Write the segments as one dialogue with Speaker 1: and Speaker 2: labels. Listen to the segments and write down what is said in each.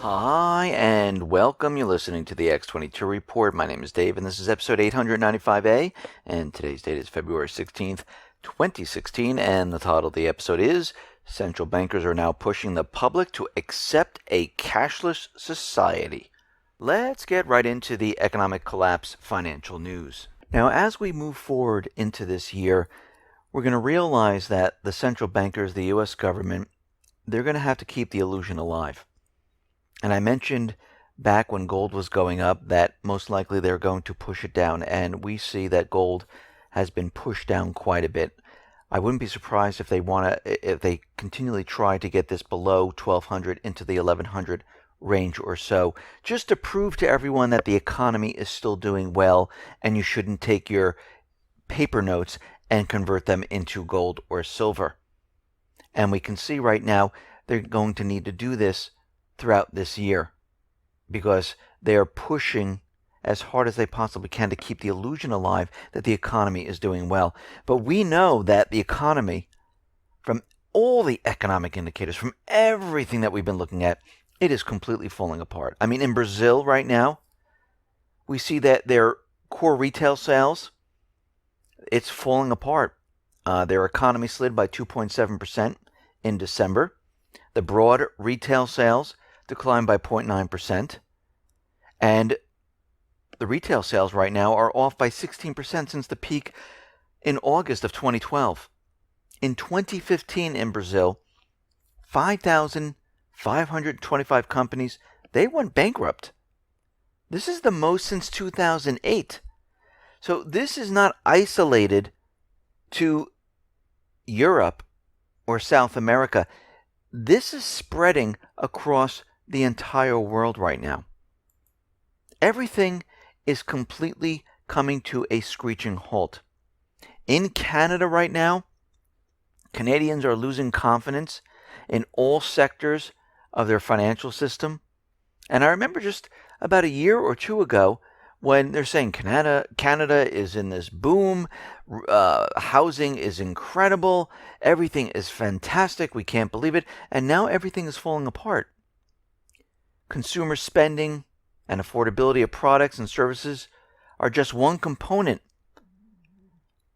Speaker 1: Hi, and welcome. You're listening to the X22 Report. My name is Dave, and this is episode 895A, and today's date is February 16th, 2016, and the title of the episode is Central Bankers Are Now Pushing the Public to Accept a Cashless Society. Let's get right into the economic collapse financial news. Now, as we move forward into this year, we're going to realize that the central bankers, the U.S. government, they're going to have to keep the illusion alive. And I mentioned back when gold was going up that most likely they're going to push it down, and we see that gold has been pushed down quite a bit. I wouldn't be surprised if they continually try to get this below 1200 into the 1100 range or so, just to prove to everyone that the economy is still doing well and you shouldn't take your paper notes and convert them into gold or silver. And we can see right now they're going to need to do this throughout this year because they are pushing as hard as they possibly can to keep the illusion alive that the economy is doing well. But we know that the economy, from all the economic indicators, from everything that we've been looking at, it is completely falling apart. I mean, in Brazil right now, we see that their core retail sales, it's falling apart. Their economy slid by 2.7% in December. The broad retail sales declined by 0.9%. And the retail sales right now are off by 16% since the peak in August of 2012. In 2015 in Brazil, 5,525 companies, they went bankrupt. This is the most since 2008. So this is not isolated to Europe or South America. This is spreading across the entire world right now. Everything is completely coming to a screeching halt. In Canada right now, Canadians are losing confidence in all sectors of their financial system. And I remember just about a year or two ago when they're saying Canada is in this boom, housing is incredible, everything is fantastic, we can't believe it, and now everything is falling apart. Consumer spending and affordability of products and services are just one component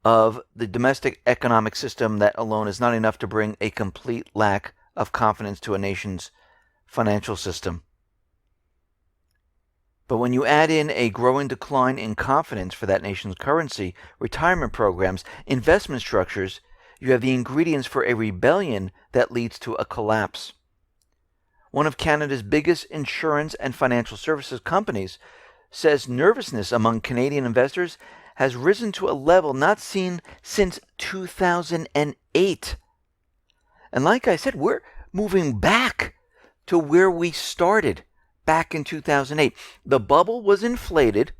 Speaker 1: of the domestic economic system that alone is not enough to bring a complete lack of confidence to a nation's financial system. But when you add in a growing decline in confidence for that nation's currency, retirement programs, investment structures, you have the ingredients for a rebellion that leads to a collapse. One of Canada's biggest insurance and financial services companies says nervousness among Canadian investors has risen to a level not seen since 2008. And like I said, we're moving back to where we started back in 2008. The bubble was inflated,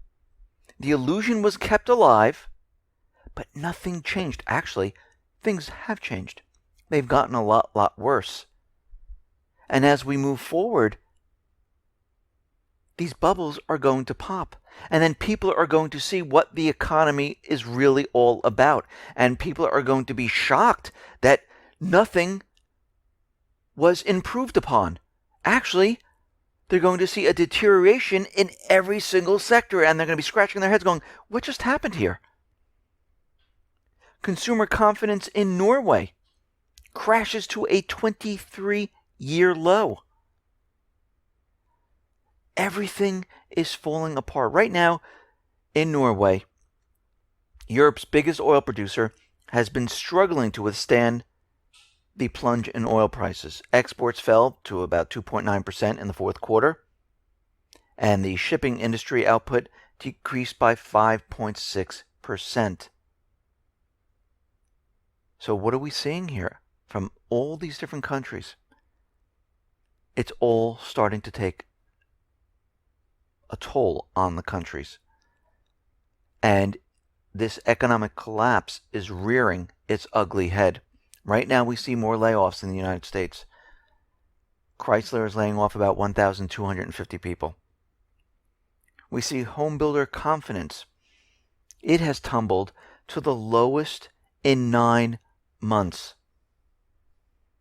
Speaker 1: the illusion was kept alive, but nothing changed. Actually, things have changed. They've gotten a lot worse. And as we move forward, these bubbles are going to pop. And then people are going to see what the economy is really all about. And people are going to be shocked that nothing was improved upon. Actually, they're going to see a deterioration in every single sector, and they're going to be scratching their heads going, what just happened here? Consumer confidence in Norway crashes to a 23-year low. Everything is falling apart. Right now, in Norway, Europe's biggest oil producer has been struggling to withstand the plunge in oil prices. Exports fell to about 2.9% in the fourth quarter, and the shipping industry output decreased by 5.6%. So what are we seeing here from all these different countries? It's all starting to take a toll on the countries. And this economic collapse is rearing its ugly head. Right now we see more layoffs in the United States. Chrysler is laying off about 1,250 people. We see home builder confidence. It has tumbled to the lowest in 9 months.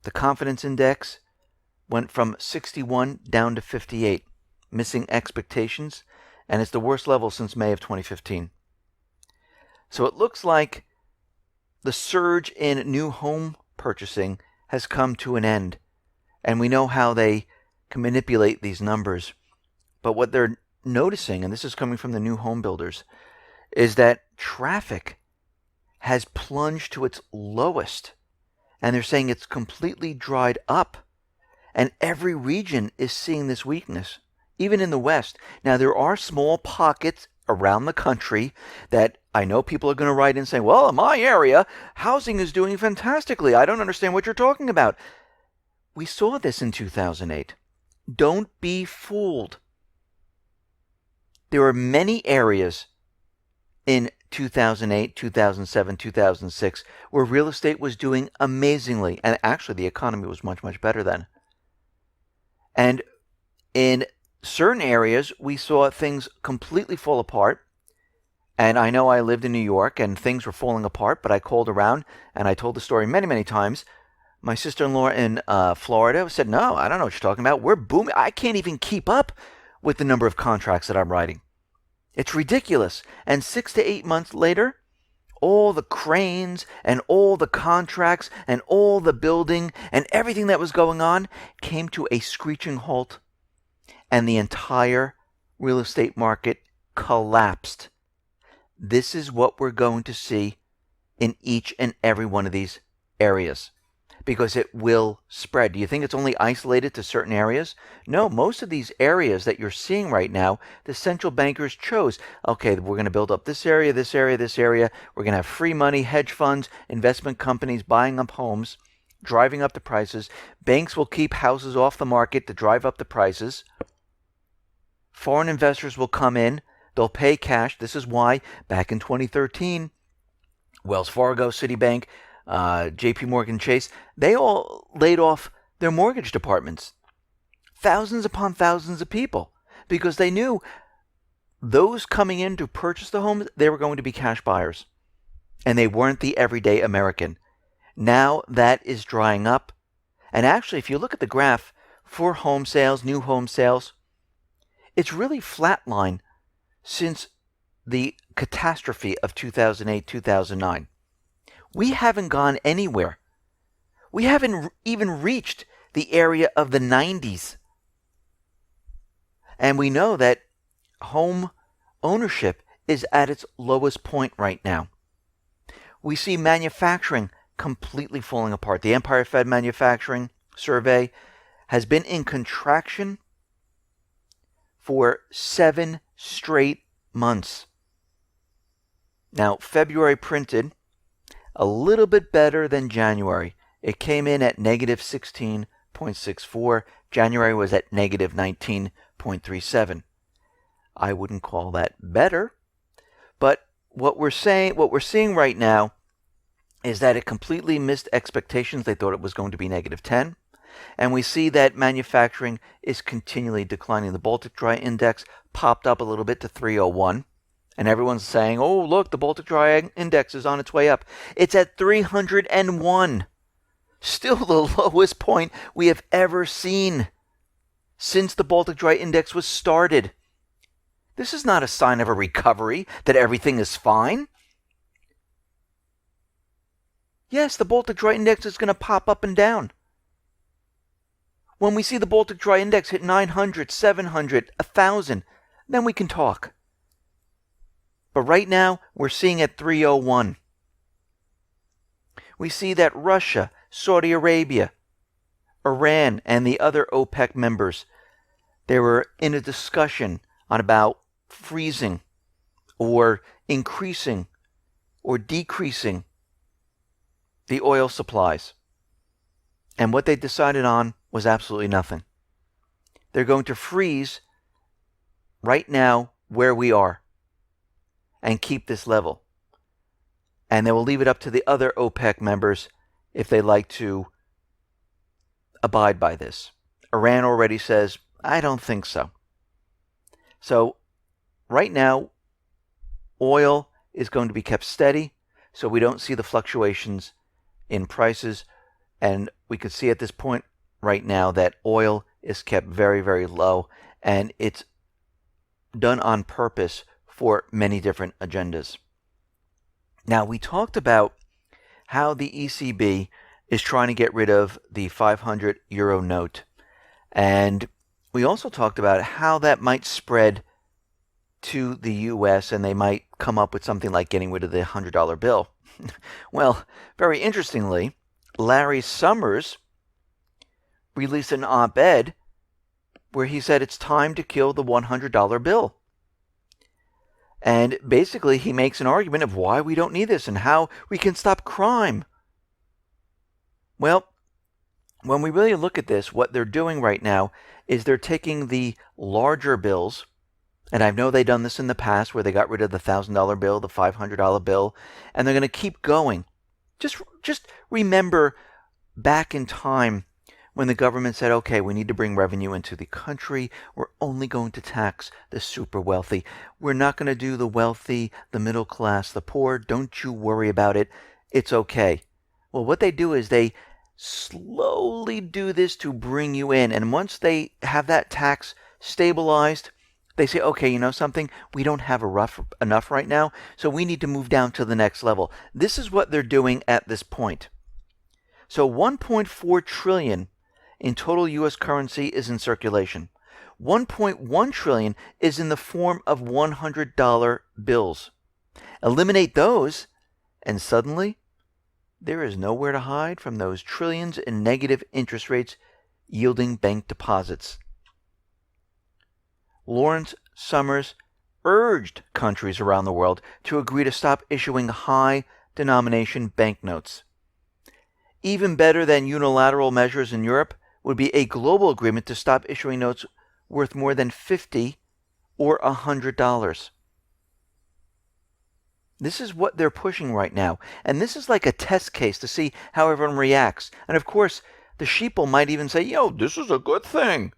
Speaker 1: The confidence index went from 61 down to 58, missing expectations, and it's the worst level since May of 2015. So it looks like the surge in new home purchasing has come to an end, and we know how they can manipulate these numbers. But what they're noticing, and this is coming from the new home builders, is that traffic has plunged to its lowest, and they're saying it's completely dried up, and every region is seeing this weakness, even in the West. Now, there are small pockets around the country that I know people are going to write in saying, well, in my area, housing is doing fantastically. I don't understand what you're talking about. We saw this in 2008. Don't be fooled. There are many areas in 2008, 2007, 2006 where real estate was doing amazingly. And actually, the economy was much, much better then. And in certain areas, we saw things completely fall apart. And I know I lived in New York and things were falling apart, but I called around and I told the story many, many times. My sister-in-law in Florida said, no, I don't know what you're talking about. We're booming. I can't even keep up with the number of contracts that I'm writing. It's ridiculous. And 6 to 8 months later, all the cranes and all the contracts and all the building and everything that was going on came to a screeching halt, and the entire real estate market collapsed. This is what we're going to see in each and every one of these areas, because it will spread. Do you think it's only isolated to certain areas? No, most of these areas that you're seeing right now, the central bankers chose, okay, we're going to build up this area, this area, this area. We're going to have free money, hedge funds, investment companies buying up homes, driving up the prices. Banks will keep houses off the market to drive up the prices. Foreign investors will come in. They'll pay cash. This is why back in 2013, Wells Fargo, Citibank, JP Morgan Chase, they all laid off their mortgage departments. Thousands upon thousands of people, because they knew those coming in to purchase the homes, they were going to be cash buyers. And they weren't the everyday American. Now that is drying up. And actually, if you look at the graph for home sales, new home sales, it's really flatlined since the catastrophe of 2008, 2009. We haven't gone anywhere. We haven't even reached the area of the 90s. And we know that home ownership is at its lowest point right now. We see manufacturing completely falling apart. The Empire Fed Manufacturing Survey has been in contraction for 7 straight months. Now, February printed a little bit better than January. It came in at negative 16.64. January was at negative 19.37. I wouldn't call that better, but what we're seeing right now is that it completely missed expectations. They thought it was going to be negative 10. And we see that manufacturing is continually declining. The Baltic Dry Index popped up a little bit to 301. And everyone's saying, oh, look, the Baltic Dry Index is on its way up. It's at 301. Still the lowest point we have ever seen since the Baltic Dry Index was started. This is not a sign of a recovery, that everything is fine. Yes, the Baltic Dry Index is going to pop up and down. When we see the Baltic Dry Index hit 900, 700, 1,000, then we can talk. But right now, we're seeing at 301. We see that Russia, Saudi Arabia, Iran, and the other OPEC members, they were in a discussion on about freezing or increasing or decreasing the oil supplies. And what they decided on was absolutely nothing. They're going to freeze right now where we are and keep this level. And they will leave it up to the other OPEC members if they like to abide by this. Iran already says, I don't think so. So right now, oil is going to be kept steady, so we don't see the fluctuations in prices. And we can see at this point right now that oil is kept very, very low, and it's done on purpose for many different agendas. Now, we talked about how the ECB is trying to get rid of the 500 euro note. And we also talked about how that might spread to the US and they might come up with something like getting rid of the $100 bill. Well, very interestingly, Larry Summers released an op-ed where he said it's time to kill the $100 bill. And basically, he makes an argument of why we don't need this and how we can stop crime. Well, when we really look at this, what they're doing right now is they're taking the larger bills, and I know they've done this in the past where they got rid of the $1,000 bill, the $500 bill, and they're going to keep going. Just remember back in time when the government said, okay, we need to bring revenue into the country. We're only going to tax the super wealthy. We're not going to do the wealthy, the middle class, the poor. Don't you worry about it. It's okay. Well, what they do is they slowly do this to bring you in. And once they have that tax stabilized, they say, okay, you know something? We don't have enough right now, so we need to move down to the next level. This is what they're doing at this point. So 1.4 trillion in total U.S. currency is in circulation. 1.1 trillion is in the form of $100 bills. Eliminate those, and suddenly there is nowhere to hide from those trillions in negative interest rates yielding bank deposits. Lawrence Summers urged countries around the world to agree to stop issuing high denomination banknotes. Even better than unilateral measures in Europe would be a global agreement to stop issuing notes worth more than $50 or $100. This is what they're pushing right now. And this is like a test case to see how everyone reacts. And of course, the sheeple might even say, yo, this is a good thing.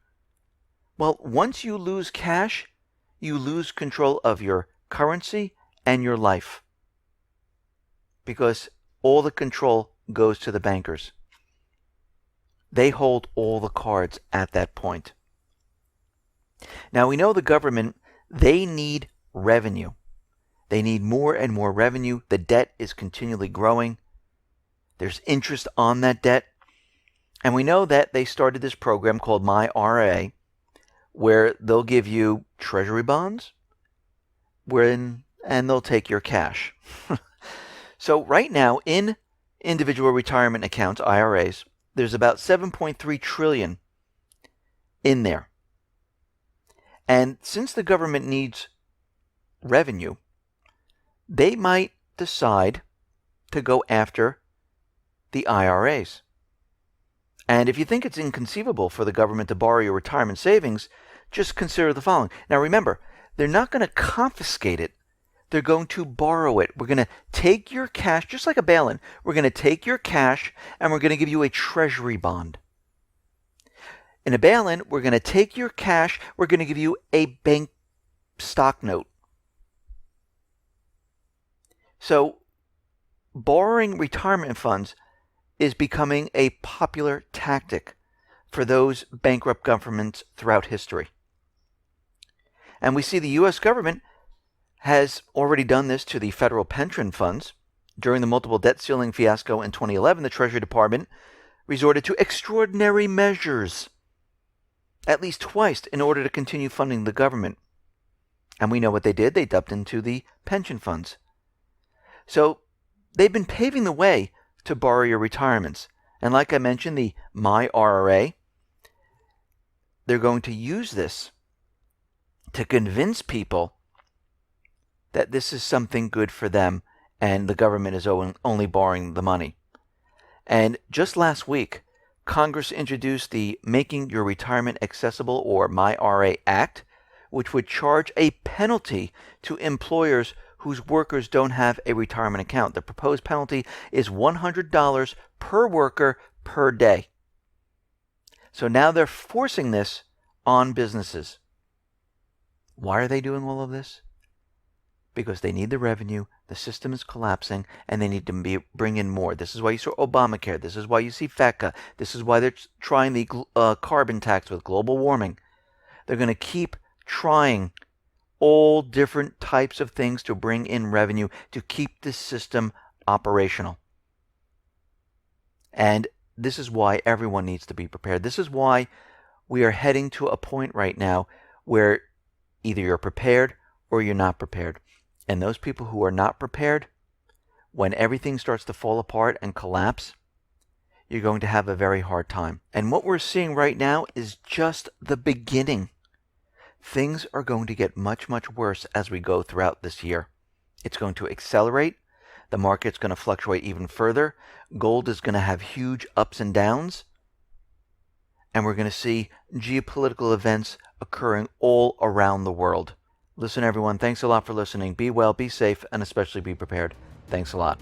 Speaker 1: Well, once you lose cash, you lose control of your currency and your life. Because all the control goes to the bankers. They hold all the cards at that point. Now, we know the government, they need revenue. They need more and more revenue. The debt is continually growing. There's interest on that debt. And we know that they started this program called MyRA, where they'll give you treasury bonds, and they'll take your cash. So right now, in individual retirement accounts, IRAs, there's about 7.3 trillion in there. And since the government needs revenue, they might decide to go after the IRAs. And if you think it's inconceivable for the government to borrow your retirement savings, just consider the following. Now remember, they're not going to confiscate it. They're going to borrow it. We're going to take your cash, just like a bail-in. We're going to take your cash and we're going to give you a treasury bond. In a bail-in, we're going to take your cash. We're going to give you a bank stock note. So borrowing retirement funds is becoming a popular tactic for those bankrupt governments throughout history. And we see the U.S. government has already done this to the federal pension funds. During the multiple debt ceiling fiasco in 2011, the Treasury Department resorted to extraordinary measures at least twice in order to continue funding the government. And we know what they did. They dumped into the pension funds. So they've been paving the way to borrow your retirements. And like I mentioned, the MyRA, they're going to use this to convince people that this is something good for them and the government is only borrowing the money. And just last week, Congress introduced the Making Your Retirement Accessible, or MyRA Act, which would charge a penalty to employers whose workers don't have a retirement account. The proposed penalty is $100 per worker per day. So now they're forcing this on businesses. Why are they doing all of this? because they need the revenue, the system is collapsing, and they need to bring in more. This is why you saw Obamacare. This is why you see FECA. This is why they're trying the carbon tax with global warming. They're going to keep trying all different types of things to bring in revenue to keep this system operational. And this is why everyone needs to be prepared. This is why we are heading to a point right now where either you're prepared or you're not prepared. And those people who are not prepared, when everything starts to fall apart and collapse, you're going to have a very hard time. And what we're seeing right now is just the beginning. Things are going to get much, much worse as we go throughout this year. It's going to accelerate. The market's going to fluctuate even further. Gold is going to have huge ups and downs. And we're going to see geopolitical events occurring all around the world. Listen, everyone, thanks a lot for listening. Be well, be safe, and especially be prepared. Thanks a lot.